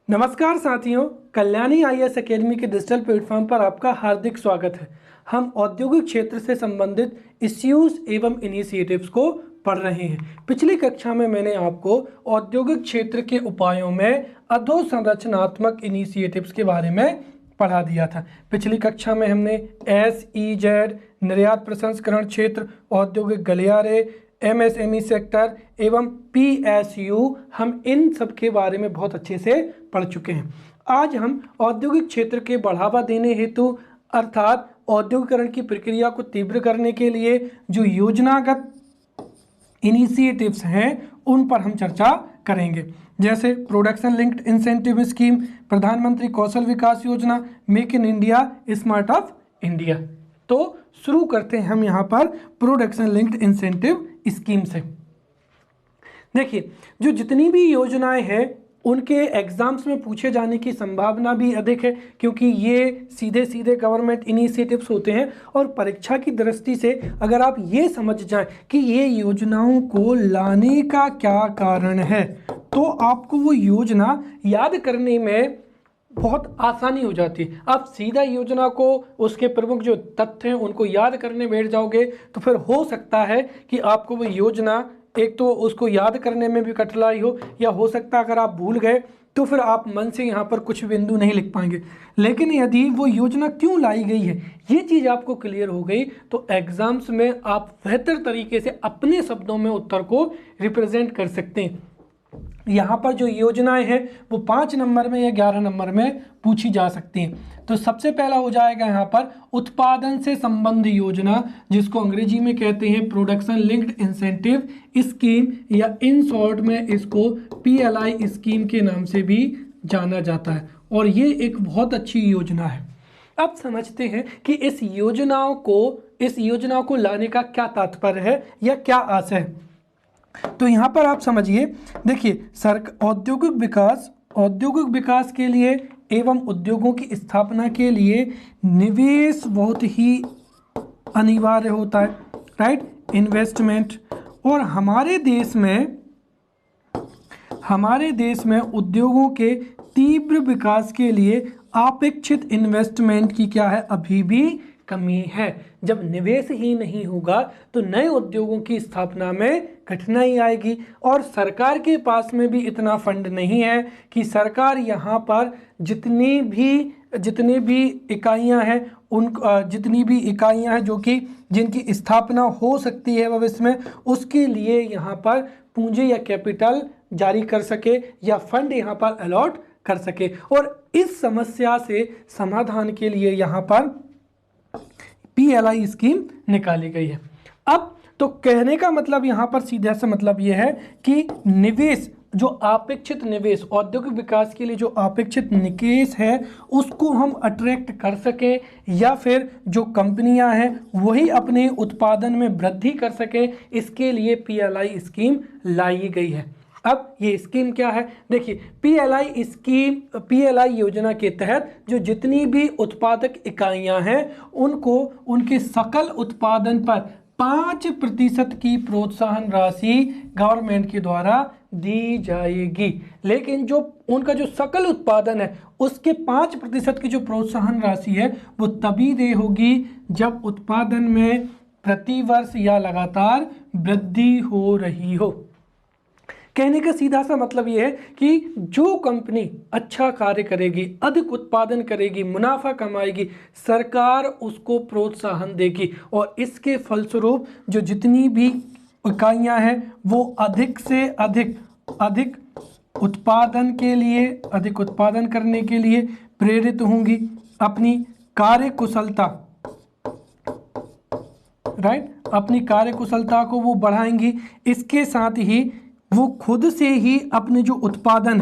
नमस्कार साथियों, Kalyani IAS academy के डिजिटल प्लेटफॉर्म पर आपका हार्दिक स्वागत है। हम औद्योगिक क्षेत्र से संबंधित इश्यूज एवं इनिशिएटिव्स को पढ़ रहे हैं। पिछली कक्षा में मैंने आपको औद्योगिक क्षेत्र के उपायों में अधोसंरचनात्मक इनिशिएटिव्स के बारे में पढ़ा दिया था। पिछली कक्षा में हमने SEZ, निर्यात प्रसंस्करण क्षेत्र, औद्योगिक गलियारे, MSME सेक्टर एवं PSU, हम इन सब के बारे में बहुत अच्छे से पढ़ चुके हैं। आज हम औद्योगिक क्षेत्र के बढ़ावा देने हेतु अर्थात औद्योगिकरण की प्रक्रिया को तीव्र करने के लिए जो योजनागत इनिशिएटिव्स हैं उन पर हम चर्चा करेंगे, जैसे प्रोडक्शन लिंक्ड इंसेंटिव स्कीम, प्रधानमंत्री कौशल विकास योजना, make in India, smart of India. तो शुरू करते हैं हम यहाँ पर प्रोडक्शन लिंक्ड इंसेंटिव स्कीम से। देखिए, जो जितनी भी योजनाएं हैं उनके एग्जाम्स में पूछे जाने की संभावना भी अधिक है, क्योंकि ये सीधे सीधे गवर्नमेंट इनिशिएटिव्स होते हैं। और परीक्षा की दृष्टि से अगर आप ये समझ जाएं कि ये योजनाओं को लाने का क्या कारण है, तो आपको वो योजना याद करने में बहुत आसानी हो जाती है। आप सीधा योजना को, उसके प्रमुख जो तथ्य हैं उनको याद करने बैठ जाओगे तो फिर हो सकता है कि आपको वो योजना, एक तो उसको याद करने में भी कठिनाई हो, या हो सकता है अगर आप भूल गए तो फिर आप मन से यहाँ पर कुछ बिंदु नहीं लिख पाएंगे। लेकिन यदि वो योजना क्यों लाई गई है ये चीज़ आपको क्लियर हो गई तो एग्जाम्स में आप बेहतर तरीके से अपने शब्दों में उत्तर को रिप्रेजेंट कर सकते हैं। यहाँ पर जो योजनाएं हैं वो 5 नंबर में या 11 नंबर में पूछी जा सकती हैं। तो सबसे पहला हो जाएगा यहाँ पर उत्पादन से संबंध योजना, जिसको अंग्रेजी में कहते हैं प्रोडक्शन लिंक्ड इंसेंटिव स्कीम, या इन शॉर्ट में इसको PLI स्कीम के नाम से भी जाना जाता है। और ये एक बहुत अच्छी योजना है। अब समझते हैं कि इस योजना को लाने का क्या तात्पर्य है या क्या आशय है। तो यहाँ पर आप समझिए, देखिए, औद्योगिक विकास के लिए एवं उद्योगों की स्थापना के लिए निवेश बहुत ही अनिवार्य होता है, राइट, इन्वेस्टमेंट। और हमारे देश में उद्योगों के तीव्र विकास के लिए अपेक्षित इन्वेस्टमेंट की क्या है, अभी भी कमी है। जब निवेश ही नहीं होगा तो नए उद्योगों की स्थापना में कठिनाई आएगी। और सरकार के पास में भी इतना फंड नहीं है कि सरकार यहाँ पर जितनी भी इकाइयाँ हैं जो कि जिनकी स्थापना हो सकती है भविष्य में, उसके लिए यहाँ पर पूंजी या कैपिटल जारी कर सके या फंड यहाँ पर अलॉट कर सके। और इस समस्या से समाधान के लिए यहाँ पर PLI स्कीम निकाली गई है। अब तो कहने का मतलब यहाँ पर सीधा सा मतलब यह है कि निवेश, जो अपेक्षित निवेश, औद्योगिक विकास के लिए जो अपेक्षित निवेश है उसको हम अट्रैक्ट कर सकें, या फिर जो कंपनियां हैं वही अपने उत्पादन में वृद्धि कर सकें, इसके लिए PLI स्कीम लाई गई है। अब ये स्कीम क्या है, देखिए, PLI योजना के तहत जो जितनी भी उत्पादक इकाइयां हैं उनको उनके सकल उत्पादन पर 5% की प्रोत्साहन राशि गवर्नमेंट के द्वारा दी जाएगी। लेकिन जो उनका जो सकल उत्पादन है उसके 5% की जो प्रोत्साहन राशि है वो तभी दे होगी जब उत्पादन में प्रतिवर्ष या लगातार वृद्धि हो रही हो। कहने का सीधा सा मतलब ये है कि जो कंपनी अच्छा कार्य करेगी, अधिक उत्पादन करेगी, मुनाफा कमाएगी, सरकार उसको प्रोत्साहन देगी। और इसके फलस्वरूप जो जितनी भी इकाइयां हैं वो अधिक से अधिक उत्पादन करने के लिए प्रेरित होंगी। अपनी कार्यकुशलता को वो बढ़ाएंगी। इसके साथ ही वो खुद से ही अपने जो उत्पादन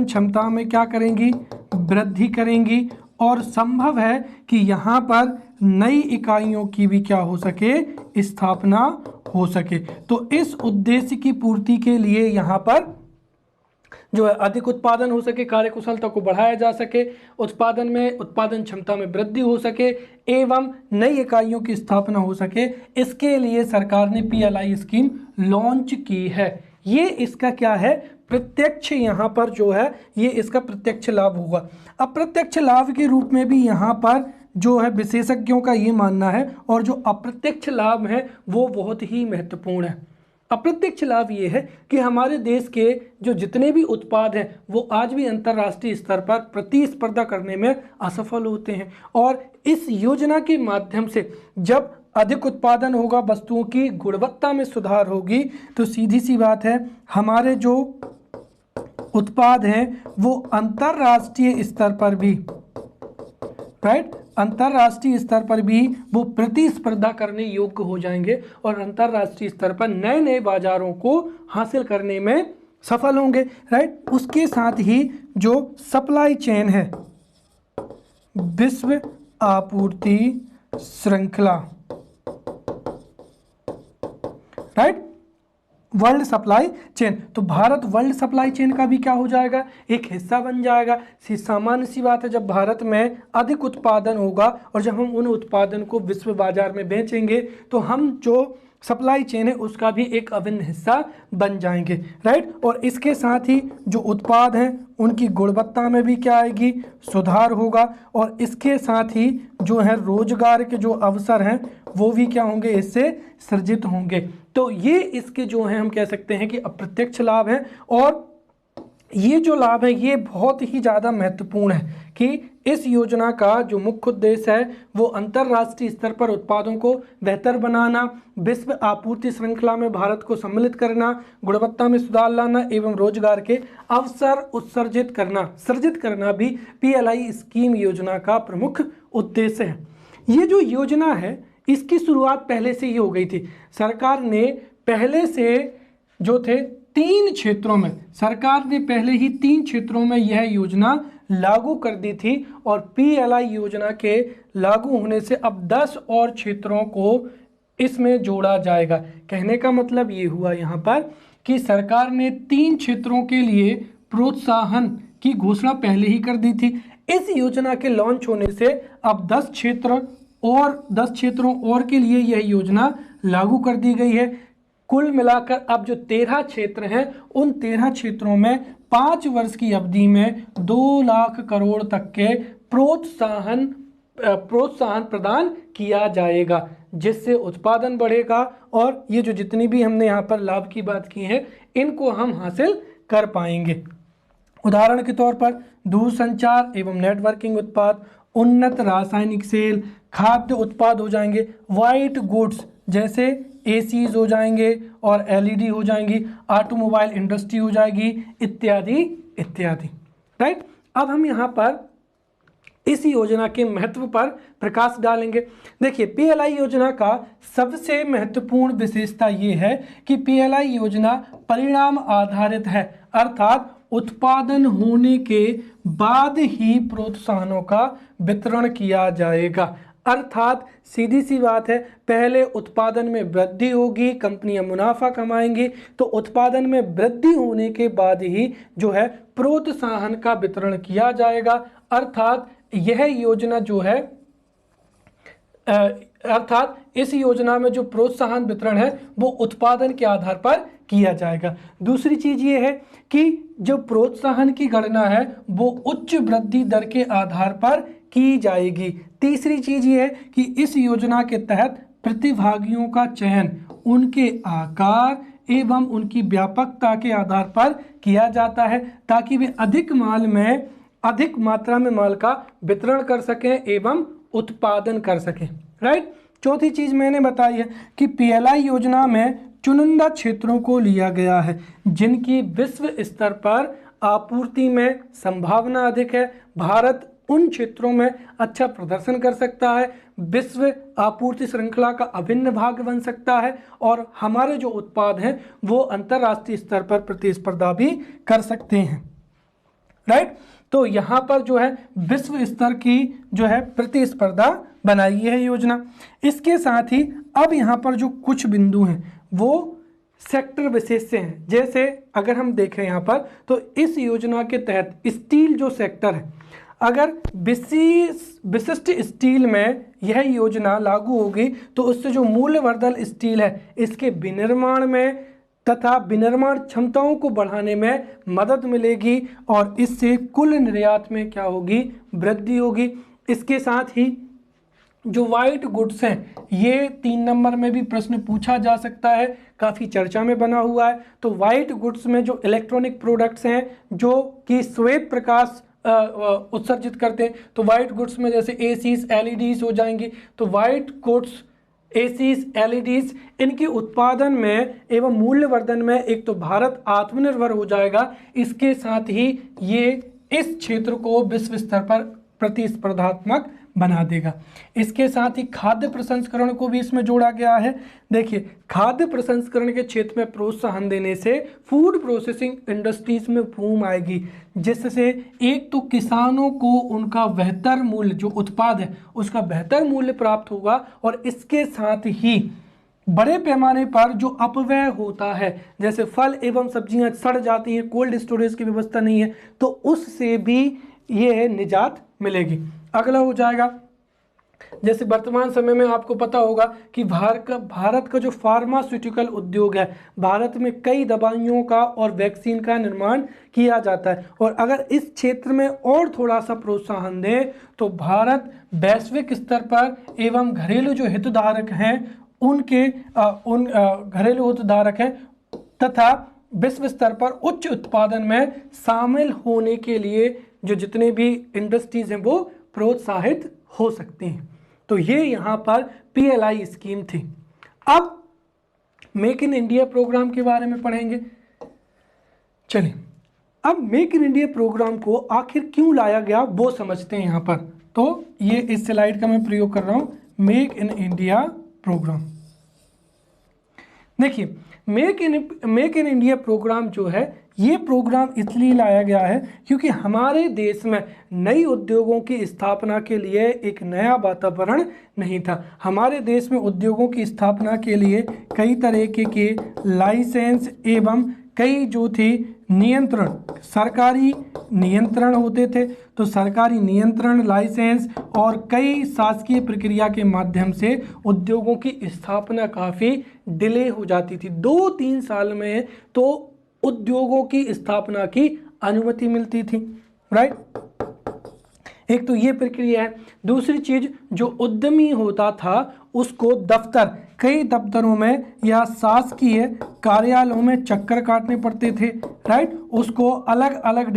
क्षमता में क्या करेंगी, वृद्धि करेंगी। और संभव है कि यहाँ पर नई इकाइयों की भी क्या हो सके, स्थापना हो सके। तो इस उद्देश्य की पूर्ति के लिए यहाँ पर जो है अधिक उत्पादन हो सके, कार्यकुशलता को बढ़ाया जा सके, उत्पादन क्षमता में वृद्धि हो सके एवं नई इकाइयों की स्थापना हो सके, इसके लिए सरकार ने PLI स्कीम लॉन्च की है। ये इसका क्या है, प्रत्यक्ष यहाँ पर जो है ये इसका प्रत्यक्ष लाभ होगा। अप्रत्यक्ष लाभ के रूप में भी यहाँ पर जो है विशेषज्ञों का ये मानना है, और जो अप्रत्यक्ष लाभ है वो बहुत ही महत्वपूर्ण है। अप्रत्यक्ष लाभ ये है कि हमारे देश के जो जितने भी उत्पाद हैं वो आज भी अंतर्राष्ट्रीय स्तर पर प्रतिस्पर्धा करने में असफल होते हैं, और इस योजना के माध्यम से जब अधिक उत्पादन होगा, वस्तुओं की गुणवत्ता में सुधार होगी, तो सीधी सी बात है हमारे जो उत्पाद हैं वो अंतर्राष्ट्रीय स्तर पर भी, राइट, अंतर्राष्ट्रीय स्तर पर भी वो प्रतिस्पर्धा करने योग्य हो जाएंगे और अंतर्राष्ट्रीय स्तर पर नए नए बाजारों को हासिल करने में सफल होंगे, राइट। उसके साथ ही जो सप्लाई चेन है, विश्व आपूर्ति श्रृंखला, राइट, वर्ल्ड सप्लाई चेन, तो भारत वर्ल्ड सप्लाई चेन का भी क्या हो जाएगा, एक हिस्सा बन जाएगा। सामान्य सी बात है, जब भारत में अधिक उत्पादन होगा और जब हम उन उत्पादन को विश्व बाजार में बेचेंगे तो हम जो सप्लाई चेन है उसका भी एक अभिन्न हिस्सा बन जाएंगे, राइट। और इसके साथ ही जो उत्पाद हैं उनकी गुणवत्ता में भी क्या आएगी, सुधार होगा, और इसके साथ ही जो है रोजगार के जो अवसर हैं वो भी क्या होंगे, इससे सृजित होंगे। तो ये इसके जो हैं हम कह सकते हैं कि अप्रत्यक्ष लाभ हैं, और ये जो लाभ है ये बहुत ही ज़्यादा महत्वपूर्ण है कि इस योजना का जो मुख्य उद्देश्य है वो अंतर्राष्ट्रीय स्तर पर उत्पादों को बेहतर बनाना, विश्व आपूर्ति श्रृंखला में भारत को सम्मिलित करना, गुणवत्ता में सुधार लाना एवं रोजगार के अवसर सृजित करना भी PLI स्कीम योजना का प्रमुख उद्देश्य है। ये जो योजना है इसकी शुरुआत पहले से ही हो गई थी। सरकार ने पहले से जो थे 3 क्षेत्रों में, सरकार ने पहले ही 3 क्षेत्रों में यह योजना लागू कर दी थी, और PLI योजना के लागू होने से अब 10 और क्षेत्रों को इसमें जोड़ा जाएगा। कहने का मतलब ये हुआ यहाँ पर कि सरकार ने 3 क्षेत्रों के लिए प्रोत्साहन की घोषणा पहले ही कर दी थी। इस योजना के लॉन्च होने से अब 10 क्षेत्रों और के लिए यह योजना लागू कर दी गई है। कुल मिलाकर अब जो 13 क्षेत्र हैं उन 13 क्षेत्रों में 5 वर्ष की अवधि में 2 लाख करोड़ तक के प्रोत्साहन प्रदान किया जाएगा, जिससे उत्पादन बढ़ेगा और ये जो जितनी भी हमने यहाँ पर लाभ की बात की है इनको हम हासिल कर पाएंगे। उदाहरण के तौर पर दूरसंचार एवं नेटवर्किंग उत्पाद, उन्नत रासायनिक सेल, खाद्य उत्पाद हो जाएंगे, वाइट गुड्स जैसे ACs हो जाएंगे और LED हो जाएंगी, ऑटोमोबाइल इंडस्ट्री हो जाएगी, इत्यादि इत्यादि, राइट। अब हम यहाँ पर इस योजना के महत्व पर प्रकाश डालेंगे। देखिए PLI योजना का सबसे महत्वपूर्ण विशेषता ये है कि PLI योजना परिणाम आधारित है, अर्थात उत्पादन होने के बाद ही प्रोत्साहनों का वितरण किया जाएगा। अर्थात सीधी सी बात है, पहले उत्पादन में वृद्धि होगी, कंपनियां मुनाफा कमाएंगी, तो उत्पादन में वृद्धि होने के बाद ही जो है प्रोत्साहन का वितरण किया जाएगा। अर्थात यह योजना जो है अर्थात इस योजना में जो प्रोत्साहन वितरण है वो उत्पादन के आधार पर किया जाएगा। दूसरी चीज ये है कि जो प्रोत्साहन की गणना है वो उच्च वृद्धि दर के आधार पर की जाएगी। तीसरी चीज ये है कि इस योजना के तहत प्रतिभागियों का चयन उनके आकार एवं उनकी व्यापकता के आधार पर किया जाता है, ताकि वे अधिक मात्रा में माल का वितरण कर सकें एवं उत्पादन कर सकें, राइट। चौथी चीज मैंने बताई है कि PLI योजना में चुनिंदा क्षेत्रों को लिया गया है जिनकी विश्व स्तर पर आपूर्ति में संभावना अधिक है। भारत उन क्षेत्रों में अच्छा प्रदर्शन कर सकता है, विश्व आपूर्ति श्रृंखला का अभिन्न भाग बन सकता है और हमारे जो उत्पाद हैं वो अंतर्राष्ट्रीय स्तर पर प्रतिस्पर्धा भी कर सकते हैं, राइट। तो यहाँ पर जो है विश्व स्तर की जो है प्रतिस्पर्धा बनाई है योजना। इसके साथ ही अब यहाँ पर जो कुछ बिंदु हैं वो सेक्टर विशेष से हैं। जैसे अगर हम देखें यहाँ पर तो इस योजना के तहत स्टील जो सेक्टर है, अगर विशिष्ट स्टील में यह योजना लागू होगी तो उससे जो मूल्यवर्धन स्टील है इसके विनिर्माण में तथा विनिर्माण क्षमताओं को बढ़ाने में मदद मिलेगी और इससे कुल निर्यात में क्या होगी, वृद्धि होगी। इसके साथ ही जो वाइट गुड्स हैं, ये 3 नंबर में भी प्रश्न पूछा जा सकता है, काफ़ी चर्चा में बना हुआ है। तो वाइट गुड्स में जो इलेक्ट्रॉनिक प्रोडक्ट्स हैं जो कि श्वेत प्रकाश उत्सर्जित करते हैं, तो वाइट गुड्स में जैसे एसीज, एलईडीज हो जाएंगी। तो वाइट गुड्स, एसीज, एलईडीज, इनके उत्पादन में एवं मूल्यवर्धन में एक तो भारत आत्मनिर्भर हो जाएगा, इसके साथ ही ये इस क्षेत्र को विश्व स्तर पर प्रतिस्पर्धात्मक बना देगा। इसके साथ ही खाद्य प्रसंस्करण को भी इसमें जोड़ा गया है। देखिए, खाद्य प्रसंस्करण के क्षेत्र में प्रोत्साहन देने से फूड प्रोसेसिंग इंडस्ट्रीज में बूम आएगी, जिससे एक तो किसानों को उनका बेहतर मूल्य, जो उत्पाद है उसका बेहतर मूल्य प्राप्त होगा और इसके साथ ही बड़े पैमाने पर जो अपव्यय होता है, जैसे फल एवं सब्जियां सड़ जाती हैं, कोल्ड स्टोरेज की व्यवस्था नहीं है, तो उससे भी ये निजात मिलेगी। अगला हो जाएगा, जैसे वर्तमान समय में आपको पता होगा कि भारत का जो फार्मास्यूटिकल उद्योग है, भारत में कई दवाइयों का और वैक्सीन का निर्माण किया जाता है और अगर इस क्षेत्र में और थोड़ा सा प्रोत्साहन दें तो भारत वैश्विक स्तर पर एवं घरेलू जो हितधारक हैं उनके घरेलू हितधारक हैं तथा विश्व स्तर पर उच्च उत्पादन में शामिल होने के लिए जो जितने भी इंडस्ट्रीज हैं वो प्रोत्साहित हो सकती हैं। तो ये यहाँ पर पीएलआई स्कीम थी। अब मेक इन इंडिया प्रोग्राम के बारे में पढ़ेंगे। चलिए, अब मेक इन इंडिया प्रोग्राम को आखिर क्यों लाया गया वो समझते हैं यहाँ पर। तो ये इस स्लाइड का मैं प्रयोग कर रहा हूँ, मेक इन इंडिया प्रोग्राम। देखिए, मेक इन इंडिया प्रोग्राम जो है, ये प्रोग्राम इसलिए लाया गया है क्योंकि हमारे देश में नई उद्योगों की स्थापना के लिए एक नया वातावरण नहीं था। हमारे देश में उद्योगों की स्थापना के लिए कई तरीके के लाइसेंस एवं कई जो थी नियंत्रण, सरकारी नियंत्रण होते थे। तो सरकारी नियंत्रण, लाइसेंस और कई शासकीय प्रक्रिया के माध्यम से उद्योगों की स्थापना काफ़ी डिले हो जाती थी। 2-3 साल में तो उद्योगों की स्थापना की अनुमति मिलती थी, राइट। एक तो ये प्रक्रिया है। दूसरी चीज, जो उद्यमी होता था उसको कई दफ्तरों में या शासकीय कार्यालयों में चक्कर काटने पड़ते थे, राइट। उसको अलग अलग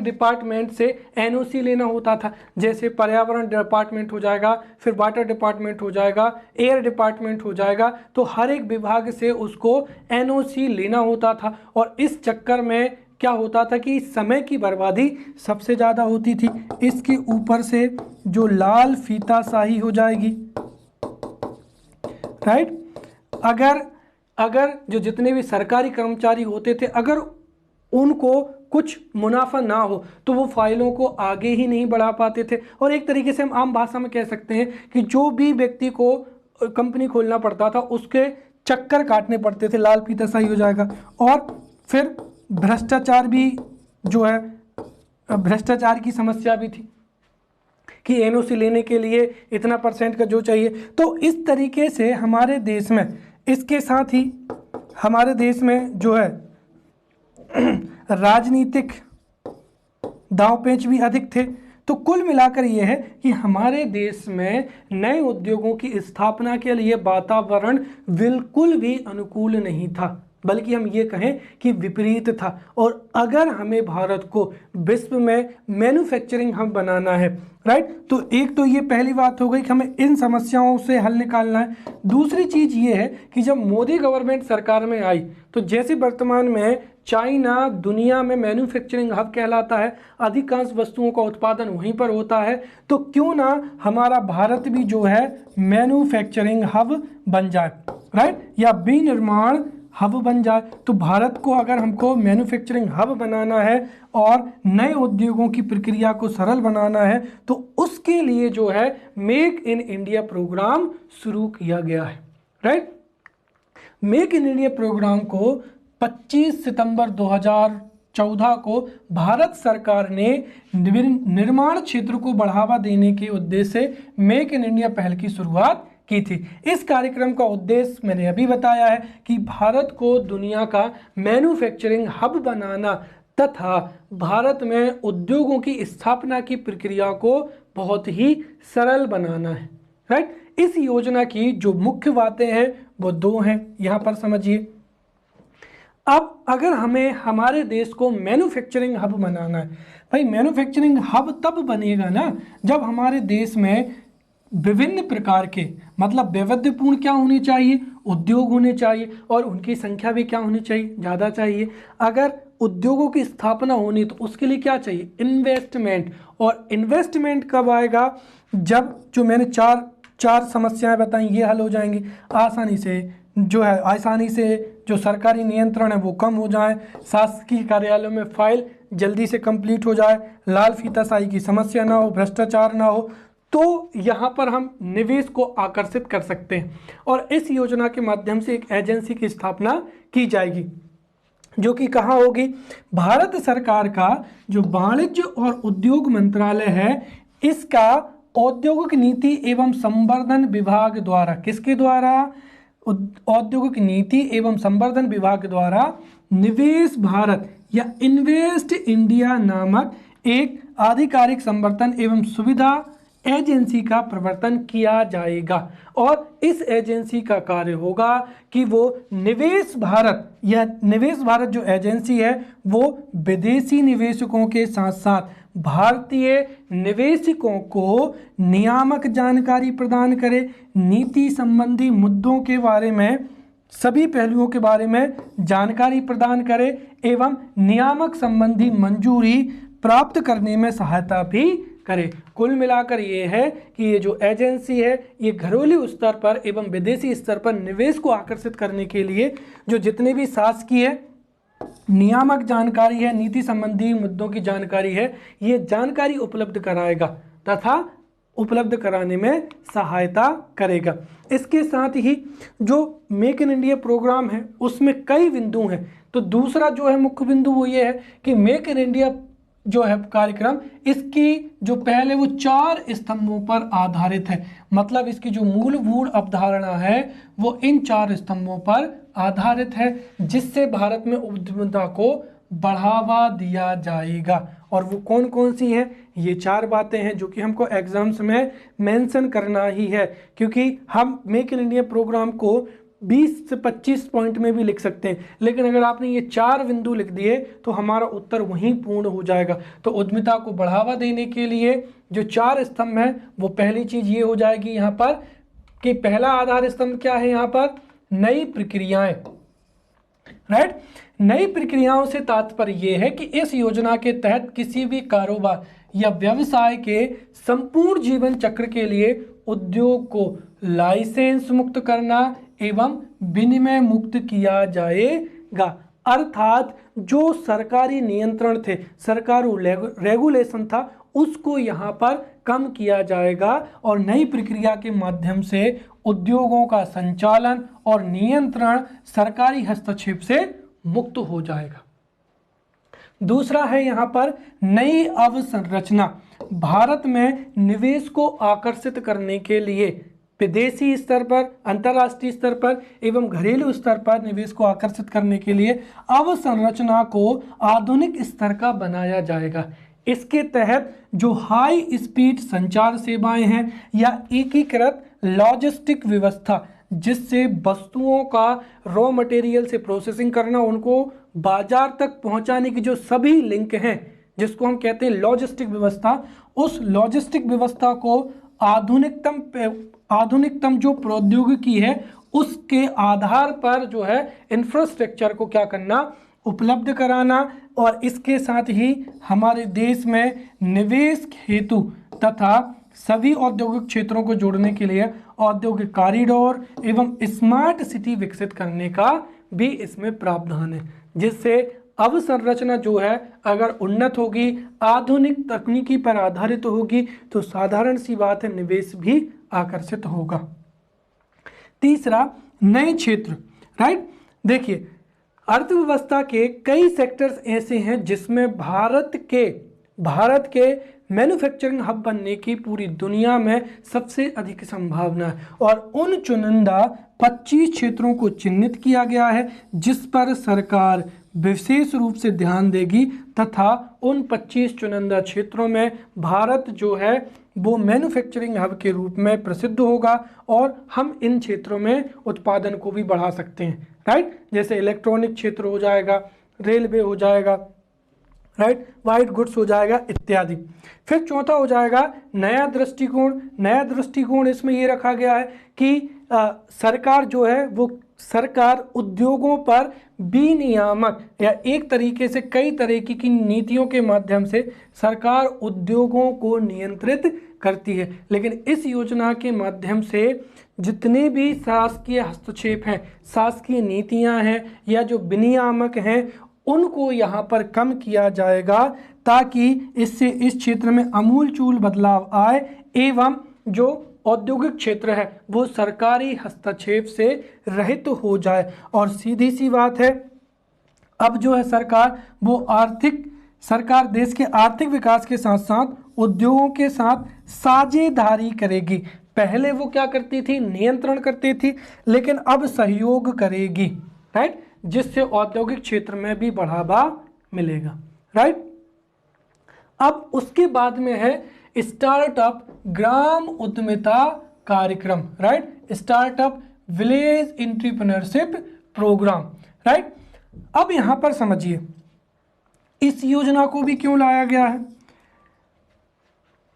डिपार्टमेंट से एनओसी लेना होता था। जैसे पर्यावरण डिपार्टमेंट हो जाएगा, फिर वाटर डिपार्टमेंट हो जाएगा, एयर डिपार्टमेंट हो जाएगा, तो हर एक विभाग से उसको एनओसी लेना होता था। और इस चक्कर में क्या होता था कि समय की बर्बादी सबसे ज़्यादा होती थी। इसके ऊपर से जो लाल फीताशाही हो जाएगी, राइट। अगर जो जितने भी सरकारी कर्मचारी होते थे, अगर उनको कुछ मुनाफा ना हो तो वो फाइलों को आगे ही नहीं बढ़ा पाते थे। और एक तरीके से हम आम भाषा में कह सकते हैं कि जो भी व्यक्ति को कंपनी खोलना पड़ता था उसके चक्कर काटने पड़ते थे, लाल फीताशाही हो जाएगा। और फिर भ्रष्टाचार भी जो है, भ्रष्टाचार की समस्या भी थी कि एनओसी लेने के लिए इतना % का जो चाहिए। तो इस तरीके से हमारे देश में, इसके साथ ही हमारे देश में जो है राजनीतिक दांव-पेच भी अधिक थे। तो कुल मिलाकर ये है कि हमारे देश में नए उद्योगों की स्थापना के लिए वातावरण बिल्कुल भी अनुकूल नहीं था, बल्कि हम ये कहें कि विपरीत था। और अगर हमें भारत को विश्व में मैन्युफैक्चरिंग हब बनाना है, राइट, तो एक तो ये पहली बात हो गई कि हमें इन समस्याओं से हल निकालना है। दूसरी चीज़ ये है कि जब मोदी गवर्नमेंट सरकार में आई तो जैसे वर्तमान में चाइना दुनिया में मैन्युफैक्चरिंग हब कहलाता है, अधिकांश वस्तुओं का उत्पादन वहीं पर होता है, तो क्यों ना हमारा भारत भी जो है मैन्युफैक्चरिंग हब बन जाए, राइट, या विनिर्माण हब बन जाए। तो भारत को अगर हमको मैन्युफैक्चरिंग हब बनाना है और नए उद्योगों की प्रक्रिया को सरल बनाना है तो उसके लिए जो है मेक इन इंडिया प्रोग्राम शुरू किया गया है, right. Make in India programme को 25 सितंबर 2014 को भारत सरकार ने निर्माण क्षेत्र को बढ़ावा देने के उद्देश्य से मेक इन इंडिया पहल की शुरुआत की थी। इस कार्यक्रम का उद्देश्य मैंने अभी बताया है कि भारत को दुनिया का मैन्युफैक्चरिंग हब बनाना तथा भारत में उद्योगों की स्थापना की प्रक्रिया को बहुत ही सरल बनाना है। राइट, इस योजना की जो मुख्य बातें हैं वो दो हैं, यहाँ पर समझिए। अब अगर हमें हमारे देश को मैन्युफैक्चरिंग हब बनाना है, भाई मैन्युफैक्चरिंग हब तब बनेगा ना जब हमारे देश में विभिन्न प्रकार के, मतलब वैविध्यपूर्ण क्या होने चाहिए, उद्योग होने चाहिए, और उनकी संख्या भी क्या होनी चाहिए, ज़्यादा चाहिए। अगर उद्योगों की स्थापना होनी तो उसके लिए क्या चाहिए, इन्वेस्टमेंट। और इन्वेस्टमेंट कब आएगा, जब जो मैंने चार समस्याएं बताई ये हल हो जाएंगी, आसानी से जो सरकारी नियंत्रण है वो कम हो जाए, शासकीय कार्यालयों में फाइल जल्दी से कंप्लीट हो जाए, लाल फीताशाही की समस्या ना हो, भ्रष्टाचार ना हो, तो यहाँ पर हम निवेश को आकर्षित कर सकते हैं। और इस योजना के माध्यम से एक एजेंसी की स्थापना की जाएगी जो कि कहाँ होगी, भारत सरकार का जो वाणिज्य और उद्योग मंत्रालय है इसका औद्योगिक नीति एवं संवर्धन विभाग द्वारा, किसके द्वारा, औद्योगिक नीति एवं संवर्धन विभाग द्वारा निवेश भारत या इन्वेस्ट इंडिया नामक एक आधिकारिक संवर्धन एवं सुविधा एजेंसी का प्रवर्तन किया जाएगा। और इस एजेंसी का कार्य होगा कि वो निवेश भारत जो एजेंसी है वो विदेशी निवेशकों के साथ साथ भारतीय निवेशकों को नियामक जानकारी प्रदान करे, नीति संबंधी मुद्दों के बारे में, सभी पहलुओं के बारे में जानकारी प्रदान करे एवं नियामक संबंधी मंजूरी प्राप्त करने में सहायता भी करे। कुल मिलाकर ये है कि ये जो एजेंसी है ये घरेलू स्तर पर एवं विदेशी स्तर पर निवेश को आकर्षित करने के लिए जो जितने भी शासकीय नियामक जानकारी है, नीति संबंधी मुद्दों की जानकारी है, ये जानकारी उपलब्ध कराएगा तथा उपलब्ध कराने में सहायता करेगा। इसके साथ ही जो मेक इन इंडिया प्रोग्राम है उसमें कई बिंदु हैं। तो दूसरा जो है मुख्य बिंदु वो ये है कि मेक इन इंडिया जो है कार्यक्रम, इसकी जो पहले वो 4 स्तंभों पर आधारित है, मतलब इसकी जो मूलभूत अवधारणा है वो इन 4 स्तंभों पर आधारित है, जिससे भारत में उद्यमिता को बढ़ावा दिया जाएगा। और वो कौन कौन सी हैं, ये 4 बातें हैं जो कि हमको एग्जाम्स में मेंशन करना ही है, क्योंकि हम मेक इन इंडिया प्रोग्राम को 20 से 25 पॉइंट में भी लिख सकते हैं, लेकिन अगर आपने ये 4 बिंदु लिख दिए तो हमारा उत्तर वहीं पूर्ण हो जाएगा। तो उद्यमिता को बढ़ावा देने के लिए जो 4 स्तंभ हैं वो पहली चीज ये हो जाएगी यहाँ पर कि पहला आधार स्तंभ क्या है, यहाँ पर नई प्रक्रियाएं। राइट, नई प्रक्रियाओं से तात्पर्य ये है कि इस योजना के तहत किसी भी कारोबार या व्यवसाय के संपूर्ण जीवन चक्र के लिए उद्योग को लाइसेंस मुक्त करना एवं विनिमय मुक्त किया जाएगा। अर्थात जो सरकारी नियंत्रण थे, सरकारी रेगुलेशन था, उसको यहाँ पर कम किया जाएगा और नई प्रक्रिया के माध्यम से उद्योगों का संचालन और नियंत्रण सरकारी हस्तक्षेप से मुक्त हो जाएगा। दूसरा है यहाँ पर नई अवसंरचना। भारत में निवेश को आकर्षित करने के लिए विदेशी स्तर पर, अंतर्राष्ट्रीय स्तर पर एवं घरेलू स्तर पर निवेश को आकर्षित करने के लिए अवसंरचना को आधुनिक स्तर का बनाया जाएगा। इसके तहत जो हाई स्पीड संचार सेवाएं हैं या एकीकृत लॉजिस्टिक व्यवस्था, जिससे वस्तुओं का रॉ मटेरियल से प्रोसेसिंग करना, उनको बाजार तक पहुंचाने की जो सभी लिंक हैं, जिसको हम कहते हैं लॉजिस्टिक व्यवस्था, उस लॉजिस्टिक व्यवस्था को आधुनिकतम जो प्रौद्योगिकी है उसके आधार पर जो है इंफ्रास्ट्रक्चर को क्या करना, उपलब्ध कराना। और इसके साथ ही हमारे देश में निवेश हेतु तथा सभी औद्योगिक क्षेत्रों को जोड़ने के लिए औद्योगिक कॉरिडोर एवं स्मार्ट सिटी विकसित करने का भी इसमें प्रावधान है, जिससे अवसंरचना जो है अगर उन्नत होगी, आधुनिक तकनीकी पर आधारित होगी, तो साधारण सी बात है निवेश भी आकर्षित होगा। तीसरा, नए क्षेत्र। राइट। देखिए, अर्थव्यवस्था के कई सेक्टर्स ऐसे हैं जिसमें भारत के मैन्युफैक्चरिंग हब बनने की पूरी दुनिया में सबसे अधिक संभावना है, और उन चुनिंदा 25 क्षेत्रों को चिन्हित किया गया है जिस पर सरकार विशेष रूप से ध्यान देगी, तथा उन 25 चुनिंदा क्षेत्रों में भारत जो है वो मैन्युफैक्चरिंग हब के रूप में प्रसिद्ध होगा, और हम इन क्षेत्रों में उत्पादन को भी बढ़ा सकते हैं, राइट। जैसे इलेक्ट्रॉनिक क्षेत्र हो जाएगा, रेलवे हो जाएगा, राइट, वाइट गुड्स हो जाएगा इत्यादि। फिर चौथा हो जाएगा नया दृष्टिकोण। नया दृष्टिकोण इसमें ये रखा गया है कि सरकार जो है वो सरकार उद्योगों पर विनियामक या एक तरीके से कई तरीके की नीतियों के माध्यम से सरकार उद्योगों को नियंत्रित करती है, लेकिन इस योजना के माध्यम से जितने भी शासकीय हस्तक्षेप हैं, शासकीय नीतियां हैं या जो विनियामक हैं, उनको यहाँ पर कम किया जाएगा ताकि इससे इस क्षेत्र में आमूलचूल बदलाव आए एवं जो औद्योगिक क्षेत्र है वो सरकारी हस्तक्षेप से रहित हो जाए। और सीधी सी बात है, अब जो है सरकार देश के आर्थिक विकास के साथ साथ उद्योगों के साथ साझेदारी करेगी। पहले वो क्या करती थी, नियंत्रण करती थी, लेकिन अब सहयोग करेगी, राइट, जिससे औद्योगिक क्षेत्र में भी बढ़ावा मिलेगा, राइट। अब उसके बाद में है स्टार्टअप ग्राम उद्यमिता कार्यक्रम, right, startup village entrepreneurship programme, right. अब यहां पर समझिए इस योजना को भी क्यों लाया गया है।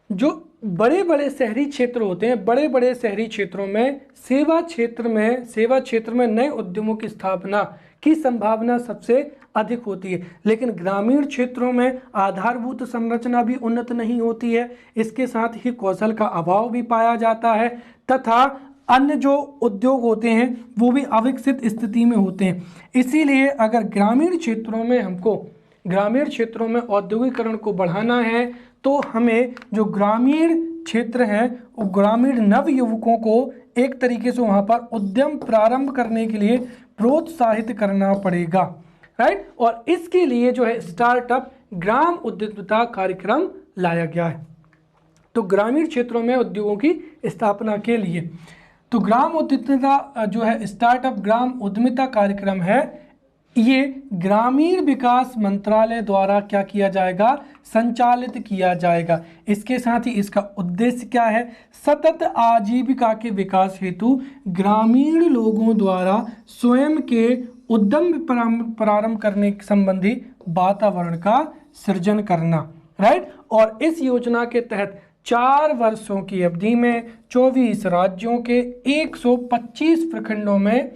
जो बड़े बड़े शहरी क्षेत्र होते हैं, बड़े बड़े शहरी क्षेत्रों में सेवा क्षेत्र में नए उद्यमों की स्थापना की संभावना सबसे अधिक होती है, लेकिन ग्रामीण क्षेत्रों में आधारभूत संरचना भी उन्नत नहीं होती है, इसके साथ ही कौशल का अभाव भी पाया जाता है, तथा अन्य जो उद्योग होते हैं वो भी अविकसित स्थिति में होते हैं। इसीलिए अगर ग्रामीण क्षेत्रों में औद्योगिकरण को बढ़ाना है तो हमें जो ग्रामीण क्षेत्र हैं वो ग्रामीण नवयुवकों को एक तरीके से वहाँ पर उद्यम प्रारंभ करने के लिए प्रोत्साहित करना पड़ेगा, राइट। और इसके लिए जो है स्टार्टअप ग्राम उद्यमिता कार्यक्रम लाया गया है। तो ग्रामीण क्षेत्रों में उद्योगों की स्थापना के लिए तो ग्राम उद्यमिता जो है स्टार्टअप ग्राम उद्यमिता कार्यक्रम है, ये ग्रामीण विकास मंत्रालय द्वारा क्या किया जाएगा, संचालित किया जाएगा। इसके साथ ही इसका उद्देश्य क्या है, सतत आजीविका के विकास हेतु ग्रामीण लोगों द्वारा स्वयं के उद्यम प्रारंभ करने संबंधी वातावरण का सृजन करना, राइट। और इस योजना के तहत 4 वर्षों की अवधि में 24 राज्यों के 125 प्रखंडों में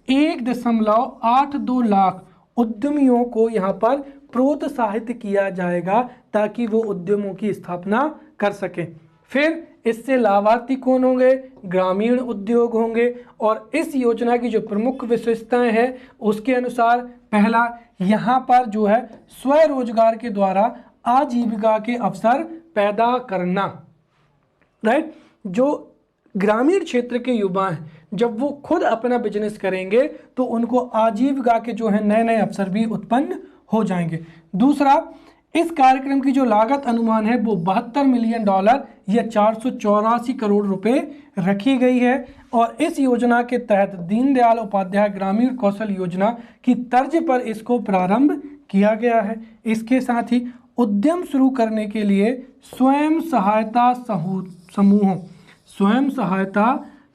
1.82 लाख उद्यमियों को यहाँ पर प्रोत्साहित किया जाएगा ताकि वो उद्यमों की स्थापना कर सकें। फिर इससे लाभार्थी कौन होंगे, ग्रामीण उद्योग होंगे। और इस योजना की जो प्रमुख विशेषताएं हैं उसके अनुसार पहला, यहाँ पर जो है स्वरोजगार के द्वारा आजीविका के अवसर पैदा करना, राइट। जो ग्रामीण क्षेत्र के युवा हैं जब वो खुद अपना बिजनेस करेंगे तो उनको आजीविका के जो है नए नए अवसर भी उत्पन्न हो जाएंगे। दूसरा, इस कार्यक्रम की जो लागत अनुमान है वो $72 मिलियन या 484 करोड़ रुपए रखी गई है। और इस योजना के तहत दीनदयाल उपाध्याय ग्रामीण कौशल योजना की तर्ज पर इसको प्रारंभ किया गया है। इसके साथ ही उद्यम शुरू करने के लिए स्वयं सहायता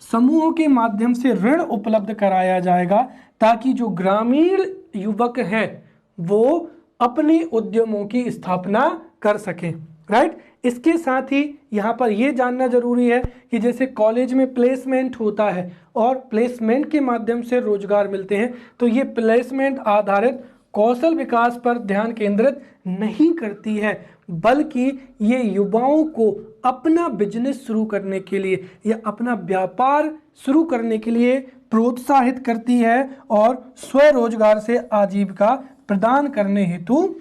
समूहों के माध्यम से ऋण उपलब्ध कराया जाएगा ताकि जो ग्रामीण युवक हैं वो अपने उद्यमों की स्थापना कर सकें, राइट। इसके साथ ही यहाँ पर ये जानना जरूरी है कि जैसे कॉलेज में प्लेसमेंट होता है और प्लेसमेंट के माध्यम से रोजगार मिलते हैं, तो ये प्लेसमेंट आधारित कौशल विकास पर ध्यान केंद्रित नहीं करती है, बल्कि ये युवाओं को अपना बिजनेस शुरू करने के लिए या अपना व्यापार शुरू करने के लिए प्रोत्साहित करती है और स्वरोजगार से आजीविका प्रदान करने हेतु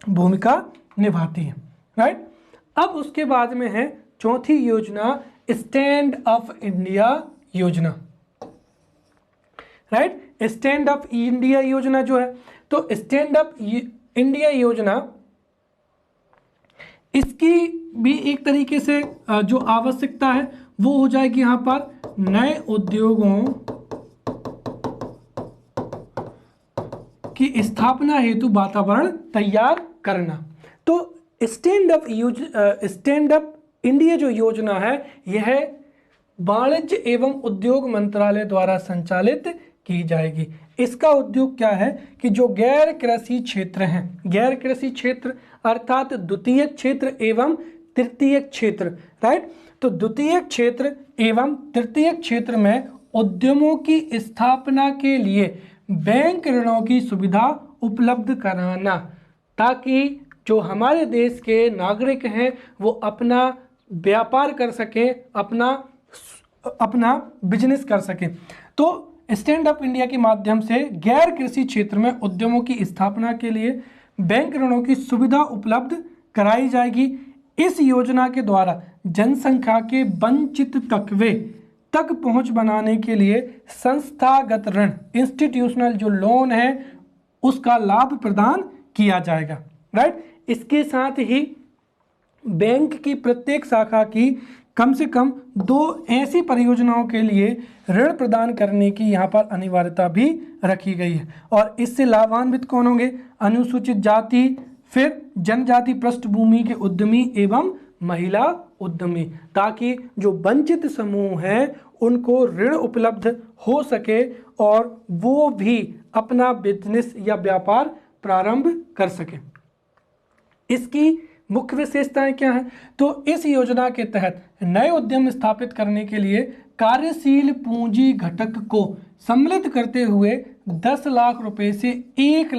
भूमिका निभाती है, राइट। अब उसके बाद में है चौथी योजना, स्टैंड अप इंडिया योजना, राइट। स्टैंड अप इंडिया योजना जो है, तो स्टैंड अप इंडिया योजना, इसकी भी एक तरीके से जो आवश्यकता है वो हो जाएगी यहाँ पर नए उद्योगों की स्थापना हेतु वातावरण तैयार करना। तो स्टैंड अप इंडिया जो योजना है यह वाणिज्य एवं उद्योग मंत्रालय द्वारा संचालित की जाएगी। इसका उद्योग क्या है कि जो गैर कृषि क्षेत्र हैं, गैर कृषि क्षेत्र अर्थात द्वितीय क्षेत्र एवं तृतीय क्षेत्र, राइट। तो द्वितीय क्षेत्र एवं तृतीय क्षेत्र में उद्यमों की स्थापना के लिए बैंक ऋणों की सुविधा उपलब्ध कराना, ताकि जो हमारे देश के नागरिक हैं वो अपना व्यापार कर सकें, अपना बिजनेस कर सकें। तो स्टैंड अप इंडिया के माध्यम से गैर कृषि क्षेत्र में उद्यमों की स्थापना के लिए बैंक ऋणों की सुविधा उपलब्ध कराई जाएगी। इस योजना के द्वारा जनसंख्या के वंचित तबके तक पहुंच बनाने के लिए संस्थागत ऋण, इंस्टीट्यूशनल जो लोन है उसका लाभ प्रदान किया जाएगा, राइट। इसके साथ ही बैंक की प्रत्येक शाखा की कम से कम 2 ऐसी परियोजनाओं के लिए ऋण प्रदान करने की यहाँ पर अनिवार्यता भी रखी गई है। और इससे लाभान्वित कौन होंगे? अनुसूचित जाति, फिर जनजाति पृष्ठभूमि के उद्यमी एवं महिला उद्यमी, ताकि जो वंचित समूह हैं उनको ऋण उपलब्ध हो सके और वो भी अपना बिजनेस या व्यापार प्रारंभ कर सके। इसकी मुख्य विशेषताएं क्या हैं? तो इस योजना के तहत नए उद्यम स्थापित करने के लिए कार्यशील पूंजी घटक को सम्मिलित करते हुए 10 लाख रुपए से 1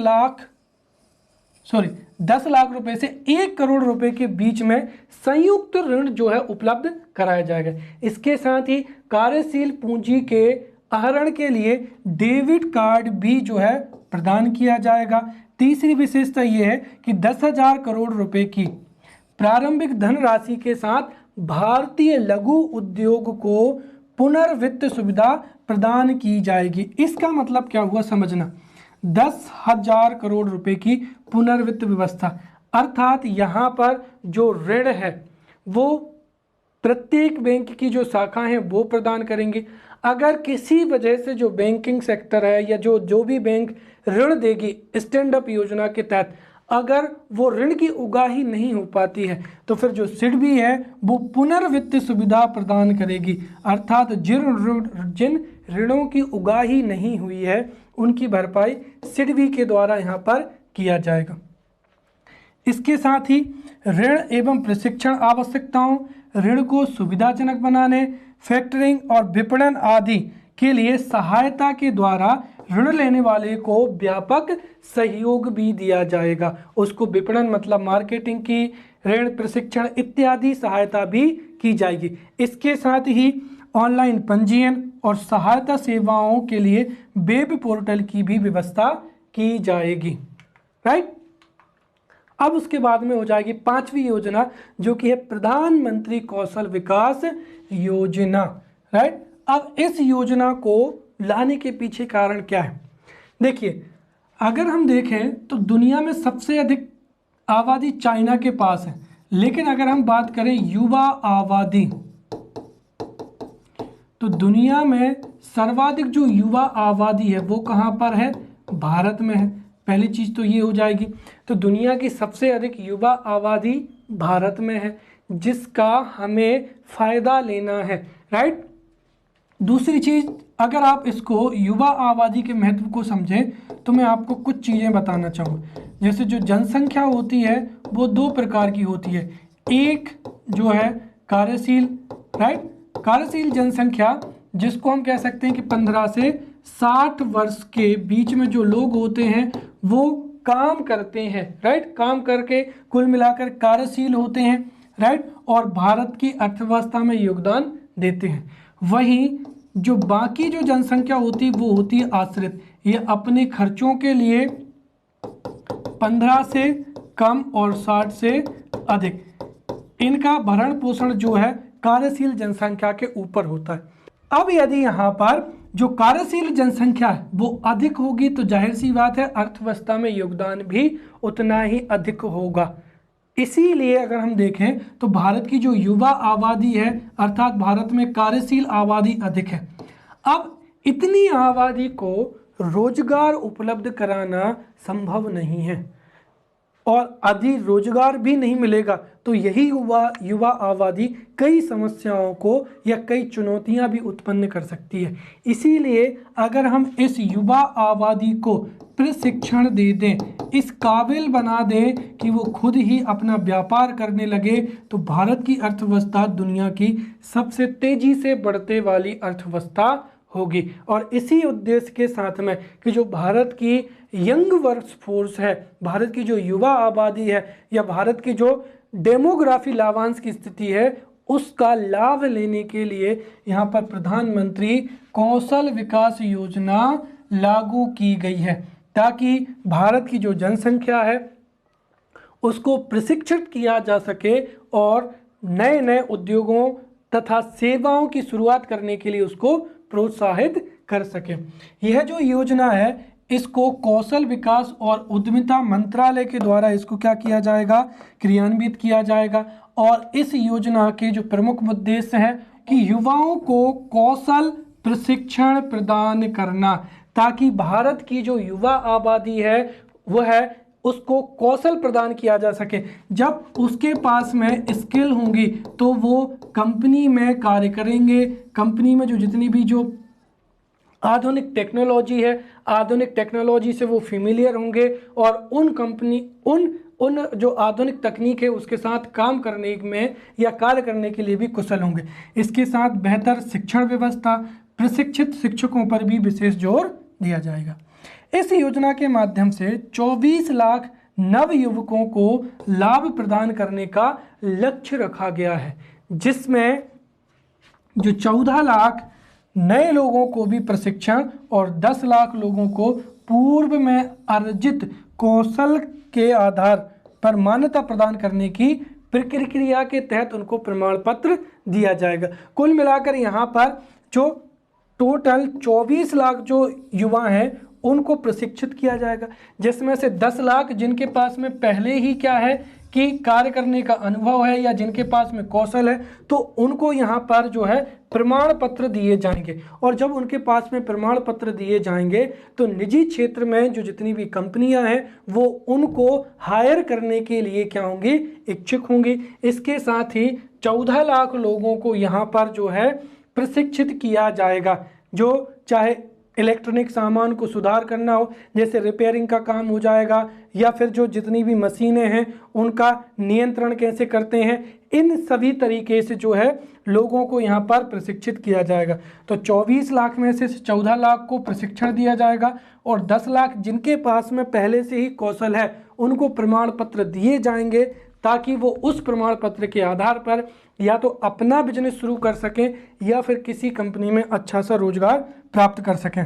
रुपए से 1 करोड़ रुपए के बीच में संयुक्त ऋण जो है उपलब्ध कराया जाएगा। इसके साथ ही कार्यशील पूंजी के आहरण के लिए डेबिट कार्ड भी जो है प्रदान किया जाएगा। तीसरी विशेषता यह है कि 10,000 करोड़ रुपए की प्रारंभिक धनराशि के साथ भारतीय लघु उद्योग को पुनर्वित्त सुविधा प्रदान की जाएगी। इसका मतलब क्या हुआ समझना, 10,000 करोड़ रुपए की पुनर्वित्त व्यवस्था, अर्थात यहाँ पर जो ऋण है वो प्रत्येक बैंक की जो शाखा है वो प्रदान करेंगे। अगर किसी वजह से जो बैंकिंग सेक्टर है या जो भी बैंक ऋण देगी स्टैंड अप योजना के तहत, अगर वो ऋण की उगाही नहीं हो पाती है तो फिर जो सिडबी है वो पुनर्वित्त सुविधा प्रदान करेगी, अर्थात जिन ऋणों की उगाही नहीं हुई है उनकी भरपाई सिडबी के द्वारा यहाँ पर किया जाएगा। इसके साथ ही ऋण एवं प्रशिक्षण आवश्यकताओं, ऋण को सुविधाजनक बनाने, फैक्टरिंग और विपणन आदि के लिए सहायता के द्वारा ऋण लेने वाले को व्यापक सहयोग भी दिया जाएगा। उसको विपणन मतलब मार्केटिंग की, ऋण प्रशिक्षण इत्यादि सहायता भी की जाएगी। इसके साथ ही ऑनलाइन पंजीयन और सहायता सेवाओं के लिए वेब पोर्टल की भी व्यवस्था की जाएगी, राइट। अब उसके बाद में हो जाएगी 5वीं योजना जो कि है प्रधानमंत्री कौशल विकास योजना, राइट। अब इस योजना को लाने के पीछे कारण क्या है? देखिए, अगर हम देखें तो दुनिया में सबसे अधिक आबादी चाइना के पास है, लेकिन अगर हम बात करें युवा आबादी तो दुनिया में सर्वाधिक जो युवा आबादी है वो कहाँ पर है? भारत में है। पहली चीज़ तो ये हो जाएगी। तो दुनिया की सबसे अधिक युवा आबादी भारत में है जिसका हमें फ़ायदा लेना है, राइट। दूसरी चीज़, अगर आप इसको युवा आबादी के महत्व को समझें तो मैं आपको कुछ चीज़ें बताना चाहूँगा। जैसे जो जनसंख्या होती है वो 2 प्रकार की होती है। एक जो है कार्यशील, राइट, कार्यशील जनसंख्या जिसको हम कह सकते हैं कि 15 से 60 वर्ष के बीच में जो लोग होते हैं वो काम करते हैं, राइट, काम करके कुल मिलाकर कार्यशील होते हैं, राइट, और भारत की अर्थव्यवस्था में योगदान देते हैं। वहीं जो बाकी जो जनसंख्या होती है वो होती है आश्रित, ये अपने खर्चों के लिए 15 से कम और 60 से अधिक, इनका भरण पोषण जो है कार्यशील जनसंख्या के ऊपर होता है। अब यदि यहाँ पर जो कार्यशील जनसंख्या है वो अधिक होगी तो जाहिर सी बात है अर्थव्यवस्था में योगदान भी उतना ही अधिक होगा। इसीलिए अगर हम देखें तो भारत की जो युवा आबादी है अर्थात भारत में कार्यशील आबादी अधिक है। अब इतनी आबादी को रोजगार उपलब्ध कराना संभव नहीं है और अधिक रोजगार भी नहीं मिलेगा तो यही युवा आबादी कई समस्याओं को या कई चुनौतियां भी उत्पन्न कर सकती है। इसीलिए अगर हम इस युवा आबादी को प्रशिक्षण दे दें, इस काबिल बना दें कि वो खुद ही अपना व्यापार करने लगे तो भारत की अर्थव्यवस्था दुनिया की सबसे तेजी से बढ़ते वाली अर्थव्यवस्था होगी। और इसी उद्देश्य के साथ में कि जो भारत की यंग वर्क फोर्स है, भारत की जो युवा आबादी है या भारत की जो डेमोग्राफी लाभांश की स्थिति है उसका लाभ लेने के लिए यहाँ पर प्रधानमंत्री कौशल विकास योजना लागू की गई है ताकि भारत की जो जनसंख्या है उसको प्रशिक्षित किया जा सके और नए नए उद्योगों तथा सेवाओं की शुरुआत करने के लिए उसको प्रोत्साहित कर सके। यह जो योजना है इसको कौशल विकास और उद्यमिता मंत्रालय के द्वारा इसको क्या किया जाएगा, क्रियान्वित किया जाएगा। और इस योजना के जो प्रमुख उद्देश्य है कि युवाओं को कौशल प्रशिक्षण प्रदान करना ताकि भारत की जो युवा आबादी है वह है उसको कौशल प्रदान किया जा सके। जब उसके पास में स्किल होंगी तो वो कंपनी में कार्य करेंगे, कंपनी में जो जितनी भी जो आधुनिक टेक्नोलॉजी है आधुनिक टेक्नोलॉजी से वो फेमिलियर होंगे और उन जो आधुनिक तकनीक है उसके साथ काम करने में या कार्य करने के लिए भी कुशल होंगे। इसके साथ बेहतर शिक्षण व्यवस्था, प्रशिक्षित शिक्षकों पर भी विशेष जोर दिया जाएगा। इस योजना के माध्यम से 24 लाख नव युवकों को लाभ प्रदान करने का लक्ष्य रखा गया है जिसमें जो 14 लाख नए लोगों को भी प्रशिक्षण और 10 लाख लोगों को पूर्व में अर्जित कौशल के आधार पर मान्यता प्रदान करने की प्रक्रिया के तहत उनको प्रमाण पत्र दिया जाएगा। कुल मिलाकर यहाँ पर जो टोटल 24 लाख जो युवा हैं उनको प्रशिक्षित किया जाएगा जिसमें से 10 लाख जिनके पास में पहले ही क्या है कि कार्य करने का अनुभव है या जिनके पास में कौशल है तो उनको यहाँ पर जो है प्रमाण पत्र दिए जाएंगे। और जब उनके पास में प्रमाण पत्र दिए जाएंगे तो निजी क्षेत्र में जो जितनी भी कंपनियां हैं वो उनको हायर करने के लिए क्या होंगी, इच्छुक होंगी। इसके साथ ही 14 लाख लोगों को यहाँ पर जो है प्रशिक्षित किया जाएगा जो चाहे इलेक्ट्रॉनिक सामान को सुधार करना हो जैसे रिपेयरिंग का काम हो जाएगा या फिर जो जितनी भी मशीनें हैं उनका नियंत्रण कैसे करते हैं, इन सभी तरीके से जो है लोगों को यहाँ पर प्रशिक्षित किया जाएगा। तो 24 लाख में से 14 लाख को प्रशिक्षण दिया जाएगा और 10 लाख जिनके पास में पहले से ही कौशल है उनको प्रमाण पत्र दिए जाएंगे ताकि वो उस प्रमाण पत्र के आधार पर या तो अपना बिजनेस शुरू कर सकें या फिर किसी कंपनी में अच्छा सा रोजगार प्राप्त कर सकें।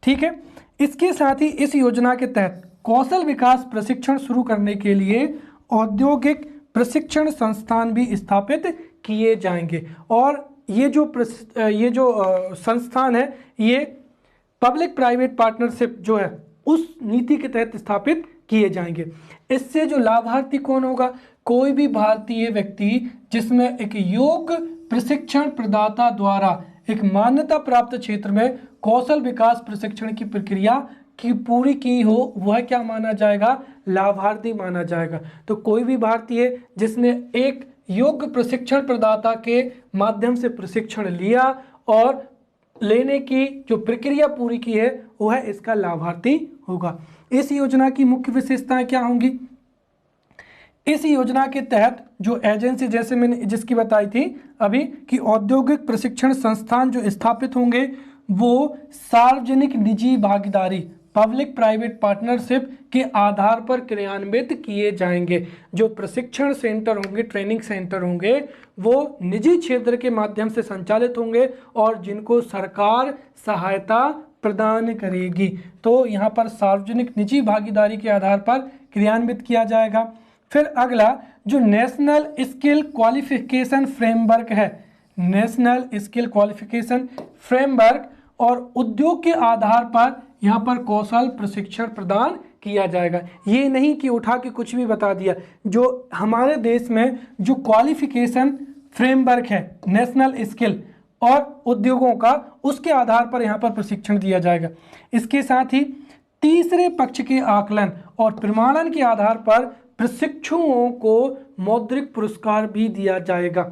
ठीक है, इसके साथ ही इस योजना के तहत कौशल विकास प्रशिक्षण शुरू करने के लिए औद्योगिक प्रशिक्षण संस्थान भी स्थापित किए जाएंगे और ये जो संस्थान है ये पब्लिक प्राइवेट पार्टनरशिप जो है उस नीति के तहत स्थापित किए जाएंगे। इससे जो लाभार्थी कौन होगा, कोई भी भारतीय व्यक्ति जिसमें एक योग्य प्रशिक्षण प्रदाता द्वारा एक मान्यता प्राप्त क्षेत्र में कौशल विकास प्रशिक्षण की प्रक्रिया की पूरी की हो वह क्या माना जाएगा, लाभार्थी माना जाएगा। तो कोई भी भारतीय जिसने एक योग्य प्रशिक्षण प्रदाता के माध्यम से प्रशिक्षण लिया और लेने की जो प्रक्रिया पूरी की है वह इसका लाभार्थी होगा। इस योजना की मुख्य विशेषताएं क्या होंगी, इस योजना के तहत जो एजेंसी जैसे मैंने जिसकी बताई थी अभी कि औद्योगिक प्रशिक्षण संस्थान जो स्थापित होंगे वो सार्वजनिक निजी भागीदारी पब्लिक प्राइवेट पार्टनरशिप के आधार पर क्रियान्वित किए जाएंगे। जो प्रशिक्षण सेंटर होंगे, ट्रेनिंग सेंटर होंगे वो निजी क्षेत्र के माध्यम से संचालित होंगे और जिनको सरकार सहायता प्रदान करेगी। तो यहाँ पर सार्वजनिक निजी भागीदारी के आधार पर क्रियान्वित किया जाएगा। फिर अगला जो नेशनल स्किल क्वालिफिकेशन फ्रेमवर्क है नेशनल स्किल क्वालिफिकेशन फ्रेमवर्क, और उद्योग के आधार पर यहाँ पर कौशल प्रशिक्षण प्रदान किया जाएगा। ये नहीं कि उठा के कुछ भी बता दिया। जो हमारे देश में जो क्वालिफिकेशन फ्रेमवर्क है नेशनल स्किल और उद्योगों का, उसके आधार पर यहाँ पर प्रशिक्षण दिया जाएगा। इसके साथ ही तीसरे पक्ष के आकलन और प्रमाणन के आधार पर प्रशिक्षुओं को मौद्रिक पुरस्कार भी दिया जाएगा।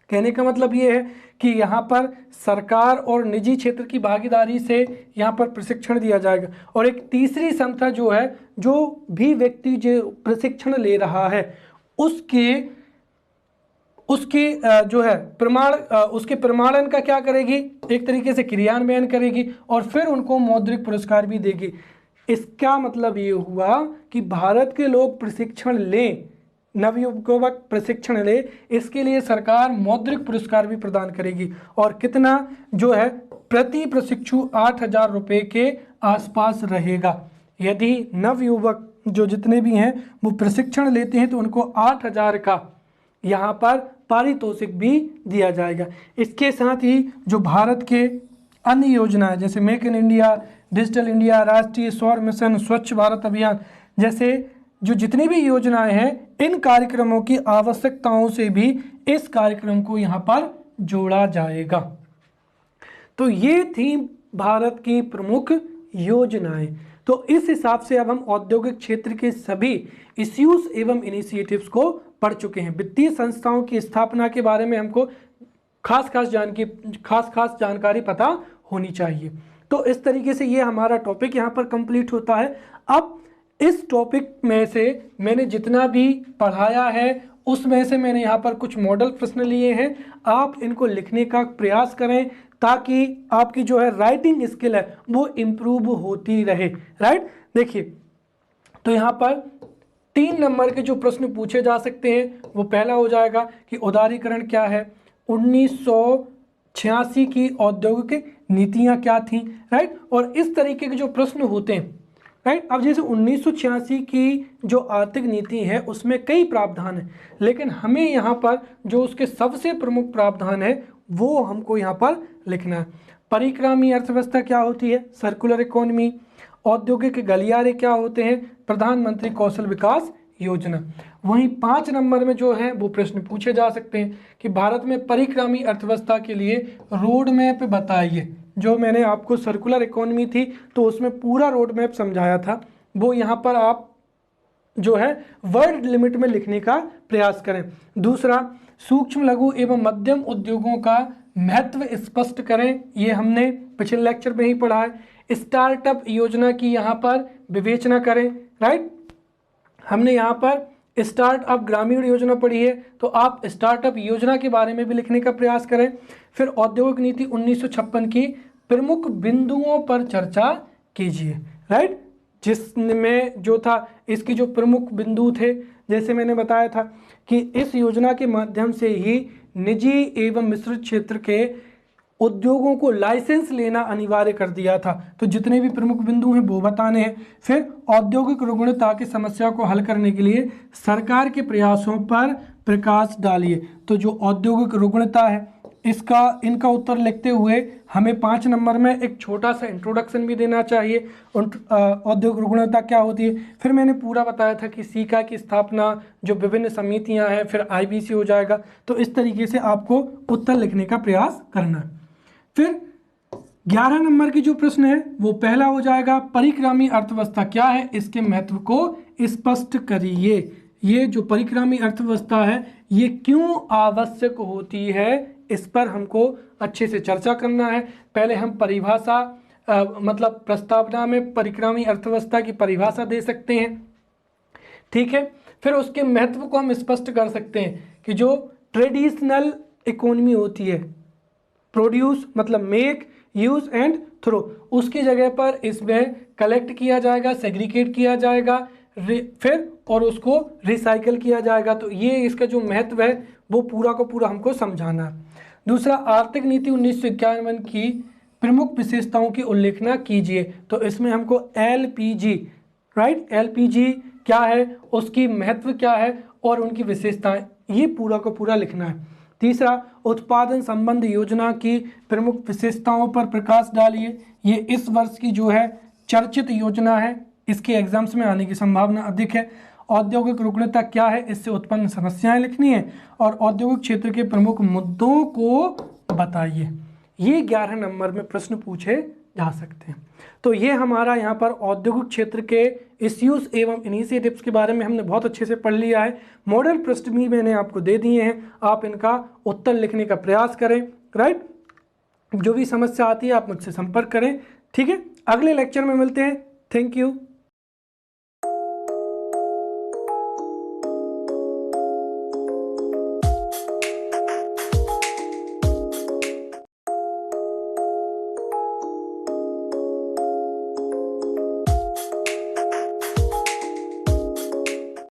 कहने का मतलब ये है कि यहाँ पर सरकार और निजी क्षेत्र की भागीदारी से यहाँ पर प्रशिक्षण दिया जाएगा। और एक तीसरी संस्था जो है, जो भी व्यक्ति जो प्रशिक्षण ले रहा है उसके जो है उसके प्रमाणन का क्या करेगी, एक तरीके से क्रियान्वयन करेगी और फिर उनको मौद्रिक पुरस्कार भी देगी। इसका मतलब ये हुआ कि भारत के लोग प्रशिक्षण लें, नवयुवक प्रशिक्षण ले, इसके लिए सरकार मौद्रिक पुरस्कार भी प्रदान करेगी। और कितना जो है, प्रति प्रशिक्षु 8,000 रुपये के आसपास रहेगा। यदि नवयुवक जो जितने भी हैं वो प्रशिक्षण लेते हैं तो उनको 8,000 का यहाँ पर पारितोषिक भी दिया जाएगा। इसके साथ ही जो भारत के अन्य योजनाएं जैसे make in India, digital India, राष्ट्रीय सौर मिशन, स्वच्छ भारत अभियान जैसे जो जितनी भी योजनाएं हैं, इन कार्यक्रमों की आवश्यकताओं से भी इस कार्यक्रम को यहाँ पर जोड़ा जाएगा। तो ये थी भारत की प्रमुख योजनाएं। तो इस हिसाब से अब हम औद्योगिक क्षेत्र के सभी इश्यूज एवं इनिशिएटिव्स को पढ़ चुके हैं। वित्तीय संस्थाओं की स्थापना के बारे में हमको खास खास जानकारी पता होनी चाहिए। तो इस तरीके से ये हमारा टॉपिक यहाँ पर कंप्लीट होता है। अब इस टॉपिक में से मैंने जितना भी पढ़ाया है उसमें से मैंने यहाँ पर कुछ मॉडल प्रश्न लिए हैं। आप इनको लिखने का प्रयास करें ताकि आपकी जो है राइटिंग स्किल है वो इम्प्रूव होती रहे। राइट, देखिए तो यहाँ पर 3 नंबर के जो प्रश्न पूछे जा सकते हैं वो पहला हो जाएगा कि उदारीकरण क्या है, 1986 की औद्योगिक नीतियाँ क्या थीं। राइट, और इस तरीके के जो प्रश्न होते हैं। राइट, अब जैसे 1986 की जो आर्थिक नीति है उसमें कई प्रावधान हैं, लेकिन हमें यहाँ पर जो उसके सबसे प्रमुख प्रावधान है वो हमको यहाँ पर लिखना है। परिक्रामी अर्थव्यवस्था क्या होती है, सर्कुलर इकोनॉमी। औद्योगिक गलियारे क्या होते हैं, प्रधानमंत्री कौशल विकास योजना। वहीं 5 नंबर में जो है वो प्रश्न पूछे जा सकते हैं कि भारत में परिक्रामी अर्थव्यवस्था के लिए रोड मैप बताइए। जो मैंने आपको सर्कुलर इकोनॉमी थी तो उसमें पूरा रोड मैप समझाया था, वो यहाँ पर आप जो है वर्ड लिमिट में लिखने का प्रयास करें। दूसरा, सूक्ष्म लघु एवं मध्यम उद्योगों का महत्व स्पष्ट करें, ये हमने पिछले लेक्चर में ही पढ़ा है। स्टार्टअप योजना की यहाँ पर विवेचना करें। राइट, हमने यहाँ पर स्टार्टअप ग्रामीण योजना पढ़ी है, तो आप स्टार्टअप योजना के बारे में भी लिखने का प्रयास करें। फिर औद्योगिक नीति 1956 की प्रमुख बिंदुओं पर चर्चा कीजिए। राइट, जिसमें जो था इसकी जो प्रमुख बिंदु थे, जैसे मैंने बताया था कि इस योजना के माध्यम से ही निजी एवं मिश्रित क्षेत्र के उद्योगों को लाइसेंस लेना अनिवार्य कर दिया था। तो जितने भी प्रमुख बिंदु हैं वो बताने हैं। फिर औद्योगिक रुग्णता की समस्या को हल करने के लिए सरकार के प्रयासों पर प्रकाश डालिए। तो जो औद्योगिक रुग्णता है इनका उत्तर लिखते हुए हमें 5 नंबर में एक छोटा सा इंट्रोडक्शन भी देना चाहिए। औद्योगिक रुग्णता क्या होती है, फिर मैंने पूरा बताया था कि सीका की स्थापना, जो विभिन्न समितियां हैं, फिर IBC हो जाएगा। तो इस तरीके से आपको उत्तर लिखने का प्रयास करना है। फिर 11 नंबर की जो प्रश्न है वो पहला हो जाएगा, परिक्रामी अर्थव्यवस्था क्या है, इसके महत्व को स्पष्ट करिए। ये जो परिक्रामी अर्थव्यवस्था है ये क्यों आवश्यक होती है, इस पर हमको अच्छे से चर्चा करना है। पहले हम परिभाषा मतलब प्रस्तावना में परिक्रामी अर्थव्यवस्था की परिभाषा दे सकते हैं। ठीक है, फिर उसके महत्व को हम स्पष्ट कर सकते हैं कि जो ट्रेडिशनल इकोनॉमी होती है, प्रोड्यूस मतलब मेक, यूज एंड थ्रो, उसकी जगह पर इसमें कलेक्ट किया जाएगा, सेग्रीगेट किया जाएगा, फिर और उसको रिसाइकल किया जाएगा। तो ये इसका जो महत्व है वो पूरा को पूरा हमको समझाना है। दूसरा, आर्थिक नीति 1951 की प्रमुख विशेषताओं की उल्लेखना कीजिए। तो इसमें हमको LPG, राइट, LPG क्या है, उसकी महत्व क्या है और उनकी विशेषताएं, ये पूरा को पूरा लिखना है। तीसरा, उत्पादन संबंध योजना की प्रमुख विशेषताओं पर प्रकाश डालिए। ये इस वर्ष की जो है चर्चित योजना है, इसके एग्जाम्स में आने की संभावना अधिक है। औद्योगिक रुग्णता क्या है, इससे उत्पन्न समस्याएं लिखनी है और औद्योगिक क्षेत्र के प्रमुख मुद्दों को बताइए। ये 11 नंबर में प्रश्न पूछे जा सकते हैं। तो ये हमारा यहाँ पर औद्योगिक क्षेत्र के इश्यूज एवं इनिशिएटिव्स के बारे में हमने बहुत अच्छे से पढ़ लिया है। मॉडल प्रश्न भी मैंने आपको दे दिए हैं, आप इनका उत्तर लिखने का प्रयास करें। राइट, जो भी समस्या आती है आप मुझसे संपर्क करें। ठीक है, अगले लेक्चर में मिलते हैं। Thank you.